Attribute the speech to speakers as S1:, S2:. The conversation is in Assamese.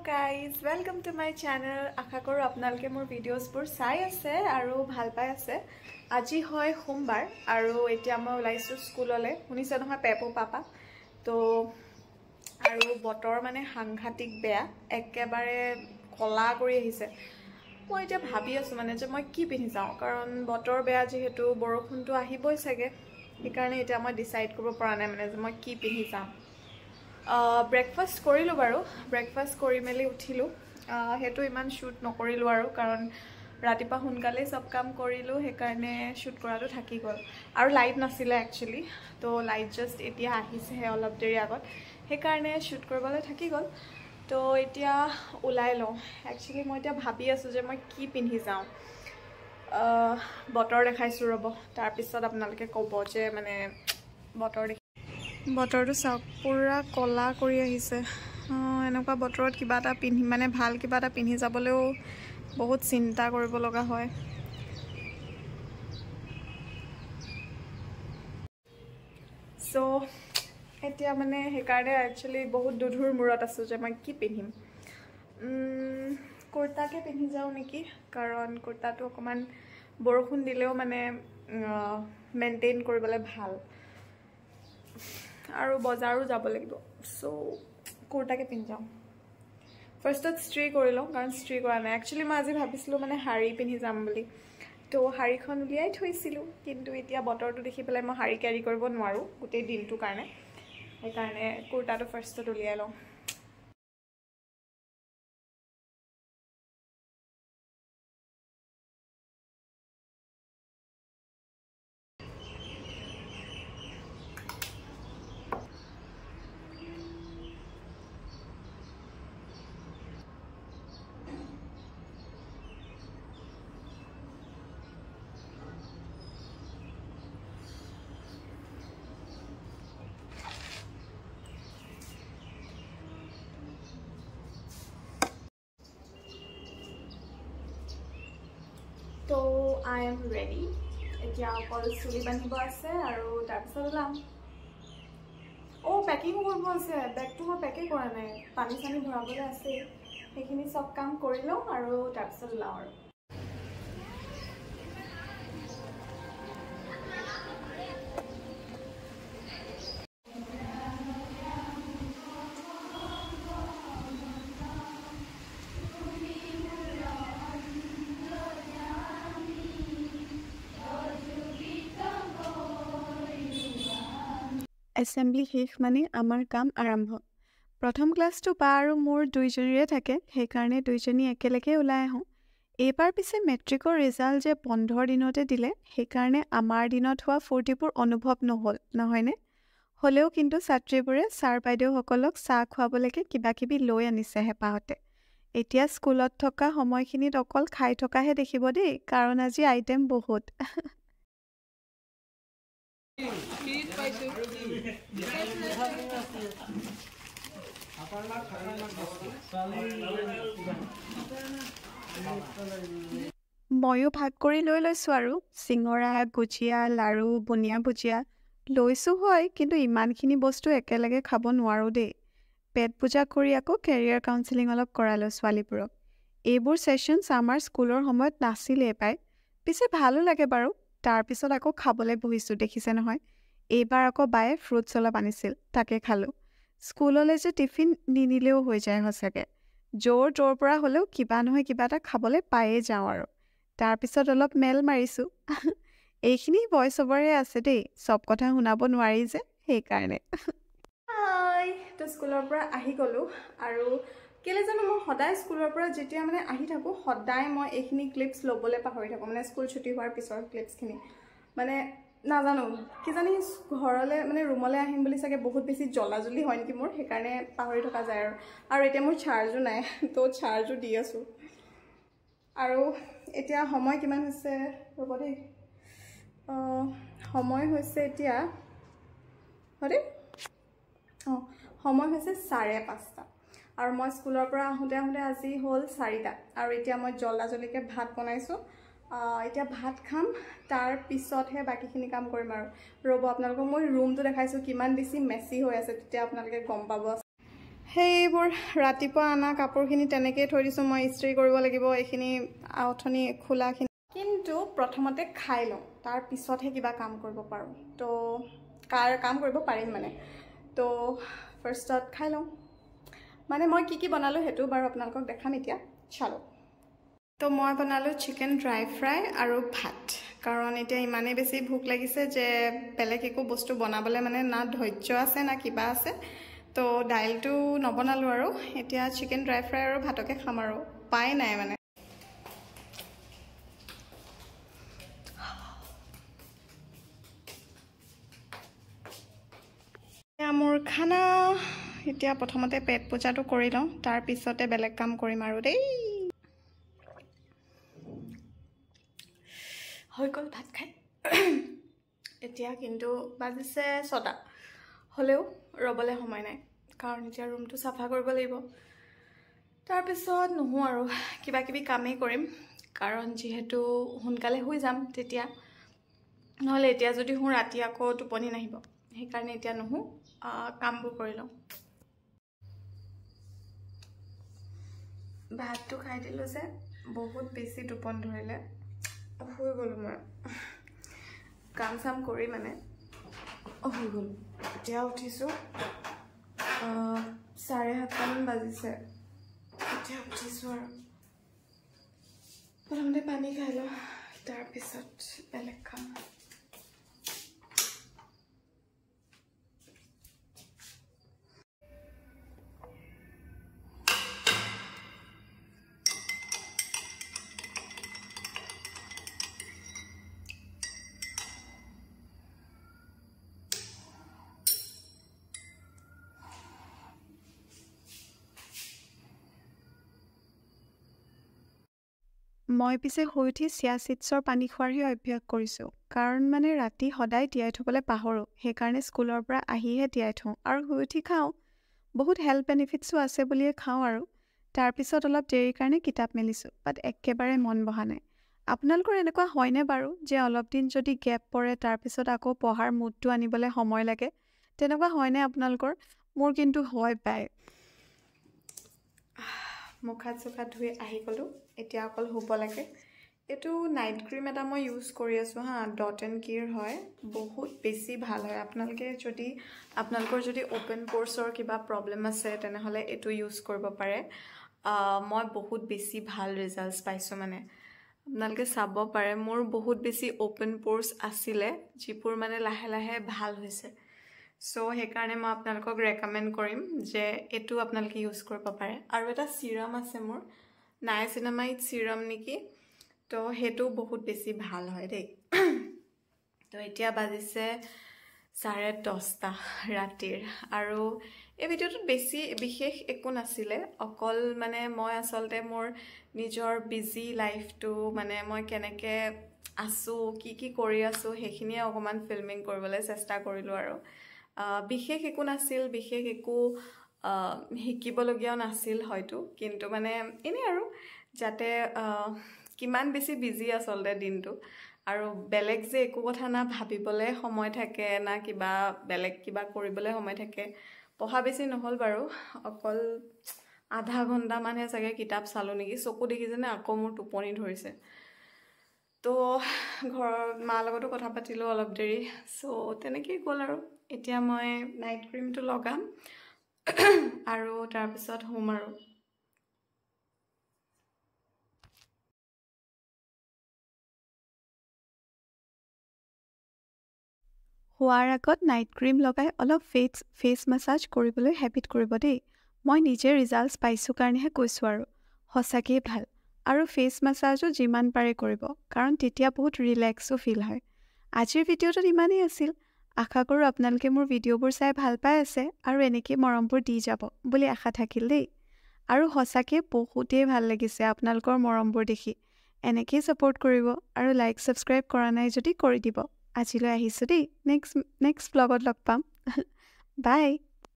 S1: guys, welcome to my channel. আশা কৰো আপোনালোকে মোৰ ভিডিঅ'ছবোৰ চাই আছে আৰু ভাল পাই আছে। আজি হয় সোমবাৰ আৰু এতিয়া মই ওলাইছো স্কুললে। শুনিছে নহয় পেপু পাপা। তো আৰু বতৰ মানে সাংঘাতিক বেয়া, একেবাৰে কলা কৰি আহিছে। মই এতিয়া ভাবি আছো মানে যে মই কি পিন্ধি যাওঁ, কাৰণ বতৰ বেয়া যেহেতু বৰষুণটো আহিবই চাগে। সেইকাৰণে এতিয়া মই ডিসাইড কৰিব পৰা নাই মানে যে মই কি পিন্ধি যাওঁ। ব্ৰেকফাষ্ট কৰিলোঁ বাৰু, ব্ৰেকফাষ্ট কৰি মেলি উঠিলোঁ। সেইটো ইমান শ্বুট নকৰিলোঁ আৰু কাৰণ ৰাতিপুৱা সোনকালেই চব কাম কৰিলোঁ, সেইকাৰণে শ্বুট কৰাটো থাকি গ'ল। আৰু লাইট নাছিলে একচুৱেলি, তো লাইট জাষ্ট এতিয়া আহিছেহে অলপ দেৰি আগত, সেইকাৰণে শ্বুট কৰিবলৈ থাকি গ'ল। তো এতিয়া ওলাই লওঁ। একচুৱেলি মই এতিয়া ভাবি আছোঁ যে মই কি পিন্ধি যাওঁ। বতৰ দেখাইছোঁ ৰ'ব, তাৰপিছত আপোনালোকে ক'ব যে মানে বতৰটো চাওক, পুৰা কলা কৰি আহিছে। এনেকুৱা বতৰত কিবা এটা পিন্ধি মানে ভাল কিবা এটা পিন্ধি যাবলৈও বহুত চিন্তা কৰিব লগা হয়। চ' এতিয়া মানে সেইকাৰণে একচুৱেলি বহুত দুধুৰ মূৰত আছোঁ যে মই কি পিন্ধিম। কুৰ্তাকে পিন্ধি যাওঁ নেকি, কাৰণ কুৰ্তাটো অকণমান বৰষুণ দিলেও মানে মেইনটেইন কৰিবলৈ ভাল। আৰু বজাৰো যাব লাগিব, চ' কুৰ্তাকে পিন্ধি যাওঁ। ফাৰ্ষ্টত ষ্ট্ৰি কৰি লওঁ, কাৰণ ষ্ট্ৰি কৰা নাই। একচুৱেলি মই আজি ভাবিছিলোঁ মানে শাৰী পিন্ধি যাম বুলি, তো শাৰীখন উলিয়াই থৈছিলোঁ, কিন্তু এতিয়া বতৰটো দেখি পেলাই মই শাৰী কেৰি কৰিব নোৱাৰোঁ গোটেই দিনটোৰ কাৰণে, সেইকাৰণে কুৰ্তাটো ফাৰ্ষ্টত উলিয়াই লওঁ। তো আই এম ৰেডি। এতিয়া অকল চুলি বান্ধিব আছে আৰু তাৰপিছত ওলাম। পেকিং কৰিব আছে, বেগটো মই পেকেই কৰা নাই, পানী চানী ভৰাবলৈ আছেই। সেইখিনি চব কাম কৰি লওঁ আৰু তাৰপিছত ওলাওঁ আৰু। এছেম্বলি শেষ মানে আমাৰ কাম আৰম্ভ। প্ৰথম ক্লাছটো বা আৰু মোৰ দুইজনীৰে থাকে, সেইকাৰণে দুইজনী একেলগে ওলাই আহোঁ। এইবাৰ পিছে মেট্ৰিকৰ ৰিজাল্ট যে 15 দিনতে দিলে, সেইকাৰণে আমাৰ দিনত হোৱা ফূৰ্তিবোৰ অনুভৱ নহ'ল, নহয়নে? হ'লেও কিন্তু ছাত্ৰীবোৰে ছাৰ বাইদেউসকলক চাহ খুৱাবলৈকে কিবা কিবি লৈ আনিছে হেঁপাহতে। এতিয়া স্কুলত থকা সময়খিনিত অকল খাই থকাহে দেখিব দেই, কাৰণ আজি আইটেম বহুত। ময়ো ভাগ কৰি লৈ লৈছোঁ আৰু চিঙৰা, গুজিয়া, লাড়ু, বুনিয়া ভুজিয়া লৈছোঁ হয়, কিন্তু ইমানখিনি বস্তু একেলগে খাব নোৱাৰোঁ দেই। পেট পূজা কৰি আকৌ কেৰিয়াৰ কাউন্সেলিং অলপ কৰালোঁ ছোৱালীবোৰক। এইবোৰ ছেশ্যনছ আমাৰ স্কুলৰ সময়ত নাছিলেই পাই, পিছে ভালো লাগে বাৰু। তাৰপিছত আকৌ খাবলৈ বহিছোঁ, দেখিছে নহয়। এইবাৰ আকৌ বায়ে ফ্ৰুটছ অলপ আনিছিল, তাকে খালোঁ। স্কুললৈ যে টিফিন নিনিলেও হৈ যায় সঁচাকৈ। য'ৰ ত'ৰ পৰা হ'লেও কিবা নহয় কিবা এটা খাবলৈ পায়েই যাওঁ আৰু। তাৰপিছত অলপ মেল মাৰিছোঁ। এইখিনি ভইচ অভাৰে আছে দেই, চব কথা শুনাব নোৱাৰি যে, সেইকাৰণে। তো স্কুলৰ পৰা আহি গ'লোঁ আৰু কেলৈ জানো মই সদায় স্কুলৰ পৰা যেতিয়া মানে আহি থাকোঁ, সদায় মই এইখিনি ক্লিপছ ল'বলৈ পাহৰি থাকোঁ, মানে স্কুল ছুটি হোৱাৰ পিছৰ ক্লিপছখিনি। মানে নাজানো কিজানি ঘৰলৈ মানে ৰুমলৈ আহিম বুলি চাগে বহুত বেছি জ্বলাজলি হয় নেকি মোৰ, সেইকাৰণে পাহৰি থকা যায় আৰু এতিয়া মোৰ চাৰ্জো নাই, তো চাৰ্জো দি আছোঁ। আৰু এতিয়া সময় কিমান হৈছে ৰ'ব দেই, সময় হৈছে এতিয়া সময় হৈছে 5:30 আৰু মই স্কুলৰ পৰা আহোঁতে আজি হ'ল 4টা আৰু এতিয়া মই জল্দাজলিকৈ ভাত বনাইছোঁ। এতিয়া ভাত খাম, তাৰ পিছতহে বাকীখিনি কাম কৰিম আৰু। ৰ'ব আপোনালোকক মই ৰুমটো দেখাইছোঁ কিমান বেছি মেছি হৈ আছে, তেতিয়া আপোনালোকে গম পাব। সেইবোৰ ৰাতিপুৱা আনা কাপোৰখিনি তেনেকৈ থৈ দিছোঁ মই ইস্ত্ৰি কৰিব লাগিব এইখিনি আউথনি খোলাখিনি কিন্তু প্ৰথমতে খাই লওঁ তাৰ পিছতহে কিবা কাম কৰিব পাৰোঁ তো কাম কৰিব পাৰিম মানে তো ফাৰ্ষ্টত খাই লওঁ মানে মই কি বনালোঁ সেইটো বাৰু আপোনালোকক দেখাম এতিয়া চালো তো মই বনালোঁ চিকেন ড্ৰাই ফ্ৰাই আৰু ভাত কাৰণ এতিয়া ইমানেই বেছি ভোক লাগিছে যে বেলেগ একো বস্তু বনাবলৈ মানে না ধৈৰ্য আছে না কিবা আছে তো দাইলটো নবনালোঁ আৰু এতিয়া চিকেন ড্ৰাই ফ্ৰাই আৰু ভাতকে খাম আৰু পাই নাই মানে মোৰ খানা এতিয়া প্ৰথমতে পেট পূজাটো কৰি লওঁ তাৰ পিছতে বেলেগ কাম কৰিম আৰু দেই হৈ গ'ল ভাত খাই এতিয়া কিন্তু বাজিছে 6টা হ'লেও ৰ'বলৈ সময় নাই কাৰণ এতিয়া ৰুমটো চাফা কৰিব লাগিব তাৰপিছত নহো আৰু কিবা কিবি কামেই কৰিম কাৰণ যিহেতু সোনকালে শুই যাম তেতিয়া নহ'লে এতিয়া যদি হওঁ ৰাতি আকৌ টোপনি নাহিব সেইকাৰণে এতিয়া নহো কামবোৰ কৰি লওঁ ভাতটো খাই দিলোঁ যে বহুত বেছি টোপনি ধৰিলে শুই গ'লোঁ মই কাম চাম কৰি মানে শুই গ'লোঁ এতিয়া উঠিছোঁ 7:30মান বাজিছে এতিয়া উঠিছোঁ আৰু প্ৰথমতে পানী খাই লওঁ তাৰপিছত বেলেগ খাম মই পিছে শুই উঠি চিয়া চিডছৰ পানী খোৱাৰহে অভ্যাস কৰিছোঁ কাৰণ মানে ৰাতি সদায় তিয়াই থ'বলৈ পাহৰোঁ সেইকাৰণে স্কুলৰ পৰা আহিহে তিয়াই থওঁ আৰু শুই উঠি খাওঁ বহুত হেল্থ বেনিফিটছো আছে বুলিয়ে খাওঁ আৰু তাৰপিছত অলপ দেৰিৰ কাৰণে কিতাপ মেলিছোঁ বাট একেবাৰে মন বহা নাই আপোনালোকৰ এনেকুৱা হয়নে বাৰু যে অলপ দিন যদি গেপ পৰে তাৰপিছত আকৌ পঢ়াৰ মুডটো আনিবলৈ সময় লাগে তেনেকুৱা হয়নে আপোনালোকৰ মোৰ কিন্তু হয় পায় মুখ হাত ধুই আহি গ'লোঁ এতিয়া অকল শুব লাগে এইটো নাইট ক্ৰীম এটা মই ইউজ কৰি আছোঁ হা ডট এণ্ড কিৰ হয় বহুত বেছি ভাল হয় আপোনালোকৰ যদি অ'পেন প'ৰ্ছৰ কিবা প্ৰব্লেম আছে তেনেহ'লে এইটো ইউজ কৰিব পাৰে মই বহুত বেছি ভাল ৰিজাল্টছ পাইছোঁ মানে আপোনালোকে চাব পাৰে মোৰ বহুত বেছি অ'পেন প'ৰ্ছ আছিলে যিবোৰ মানে লাহে লাহে ভাল হৈছে সো সেইকাৰণে মই আপোনালোকক ৰেকমেণ্ড কৰিম যে এইটো আপোনালোকে ইউজ কৰিব পাৰে আৰু এটা চিৰাম আছে মোৰ নাইচিনামাইড চিৰাম নেকি তো সেইটো বহুত বেছি ভাল হয় দেই তো এতিয়া বাজিছে 10:30 ৰাতিৰ আৰু এই ভিডিঅ'টোত বেছি বিশেষ একো নাছিলে অকল মানে মই আচলতে মোৰ নিজৰ বিজি লাইফটো মানে মই কেনেকৈ আছোঁ কি কৰি আছোঁ সেইখিনিয়ে অকণমান ফিল্মিং কৰিবলৈ চেষ্টা কৰিলোঁ আৰু বিশেষ একো নাছিল বিশেষ একো শিকিবলগীয়াও নাছিল হয়তো কিন্তু মানে এনেই আৰু যাতে কিমান বেছি বিজি আচলতে দিনটো আৰু বেলেগ যে একো কথা না ভাবিবলৈ সময় থাকে না কিবা বেলেগ কিবা কৰিবলৈ সময় থাকে পঢ়া বেছি নহ'ল বাৰু অকল আধা ঘণ্টামানহে চাগে কিতাপ চালোঁ নেকি চকু দেখিছেনে আকৌ মোৰ টোপনি ধৰিছে তো ঘৰৰ মাৰ লগতো কথা পাতিলোঁ অলপ দেৰি সো তেনেকেই গ'ল আৰু এতিয়া মই নাইট ক্ৰীমটো লগাম আৰু তাৰপিছত শুম আৰু শোৱাৰ আগত নাইট ক্ৰীম লগাই অলপ ফেচ মাছাজ কৰিবলৈ হেবিট কৰিব দেই মই নিজে ৰিজাল্টছ পাইছোঁ কাৰণেহে কৈছোঁ আৰু সঁচাকেই ভাল আৰু ফেচ মাছাজো যিমান পাৰে কৰিব কাৰণ তেতিয়া বহুত ৰিলেক্সো ফিল হয় আজিৰ ভিডিঅ'টোত ইমানেই আছিল আশা কৰোঁ আপোনালোকে মোৰ ভিডিঅ'বোৰ চাই ভাল পাই আছে আৰু এনেকৈ মৰমবোৰ দি যাব বুলি আশা থাকিল দেই আৰু সঁচাকৈ বহুতেই ভাল লাগিছে আপোনালোকৰ মৰমবোৰ দেখি এনেকেই ছাপোৰ্ট কৰিব আৰু লাইক ছাবস্ক্ৰাইব কৰা নাই যদি কৰি দিব আজিলৈ আহিছোঁ দেই নেক্সট ব্লগত লগ পাম বাই